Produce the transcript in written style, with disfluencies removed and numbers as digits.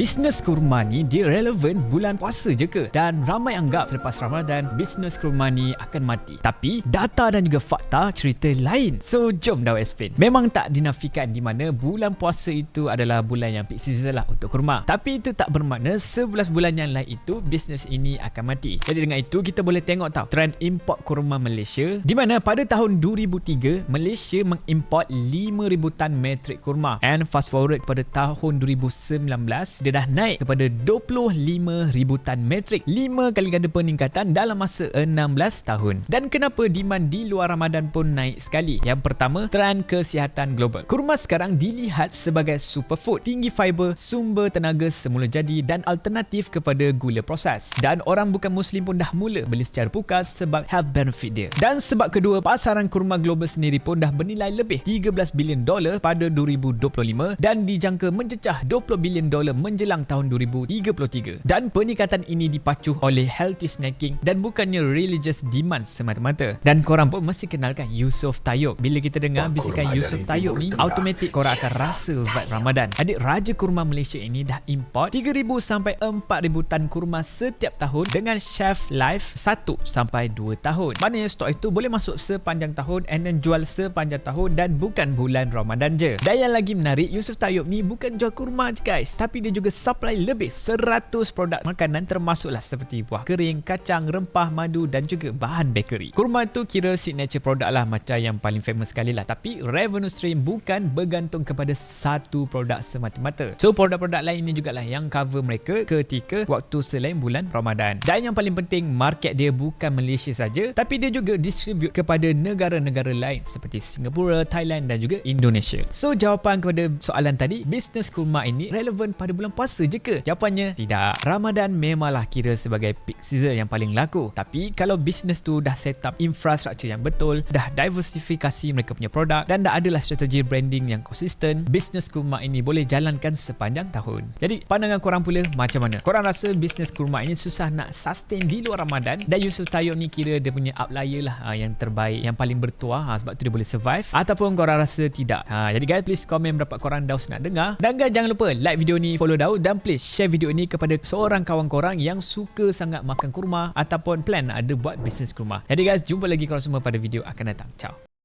Bisnes kurma ni dia relevan bulan puasa je ke? Dan ramai anggap selepas Ramadan bisnes kurma ni akan mati. Tapi data dan juga fakta cerita lain. So jom dah explain. Memang tak dinafikan di mana bulan puasa itu adalah bulan yang peak season lah untuk kurma. Tapi itu tak bermakna 11 bulan yang lain itu bisnes ini akan mati. Jadi dengan itu kita boleh tengok tau trend import kurma Malaysia, di mana pada tahun 2003 Malaysia mengimport 5,000 tan metrik kurma, and fast forward pada tahun 2019 dia dah naik kepada 25,000 tan metrik, 5 kali ganda peningkatan dalam masa 16 tahun. Dan kenapa demand di luar Ramadan pun naik sekali? Yang pertama, trend kesihatan global. Kurma sekarang dilihat sebagai superfood, tinggi fiber, sumber tenaga semula jadi dan alternatif kepada gula proses. Dan orang bukan Muslim pun dah mula beli secara pukas sebab health benefit dia. Dan sebab kedua, pasaran kurma global sendiri pun dah bernilai lebih $13 bilion pada 2025 dan dijangka mencecah $20 bilion menjelang tahun 2033. Dan peningkatan ini dipacu oleh healthy snacking dan bukannya religious demand semata-mata. Dan korang pun mesti kenalkan Yusof Tayob. Bila kita dengar bisikan Yusof Tayob ni, automatik korang akan rasa vibe Ramadan. Adik Raja Kurma Malaysia ini dah import 3,000 sampai 4,000 tan kurma setiap tahun dengan shelf life 1 sampai 2 tahun. Maknanya stok itu boleh masuk sepanjang tahun and then jual sepanjang tahun dan bukan bulan Ramadan je. Dan yang lagi menarik, Yusof Tayob ni bukan jual kurma je guys, tapi dia juga supply lebih 100 produk makanan termasuklah seperti buah kering, kacang, rempah, madu dan juga bahan bakery. Kurma tu kira signature produk lah, macam yang paling famous sekali lah. Tapi revenue stream bukan bergantung kepada satu produk semata-mata. So produk-produk lain ni jugalah yang cover mereka ketika waktu selain bulan Ramadan. Dan yang paling penting, market dia bukan Malaysia saja, tapi dia juga distribute kepada negara-negara lain seperti Singapura, Thailand dan juga Indonesia. So jawapan kepada soalan tadi, bisnes kurma ini relevan pada bulan puasa je ke? Jawapannya tidak. Ramadan memanglah kira sebagai peak season yang paling laku. Tapi kalau bisnes tu dah set up infrastruktur yang betul, dah diversifikasi mereka punya produk dan dah adalah strategi branding yang konsisten, bisnes kurma ini boleh jalankan sepanjang tahun. Jadi pandangan korang pula macam mana? Korang rasa bisnes kurma ini susah nak sustain di luar Ramadan dan Yusof Tayob ni kira dia punya outlier lah, yang terbaik, yang paling bertuah, sebab tu dia boleh survive, ataupun korang rasa tidak? Jadi guys, please komen pendapat korang. Daus nak dengar. Dan guys, jangan lupa like video ni, follow Daus dan please share video ni kepada seorang kawan korang yang suka sangat makan kurma ataupun plan ada buat bisnes kurma. Jadi guys, jumpa lagi korang semua pada video akan datang. Ciao.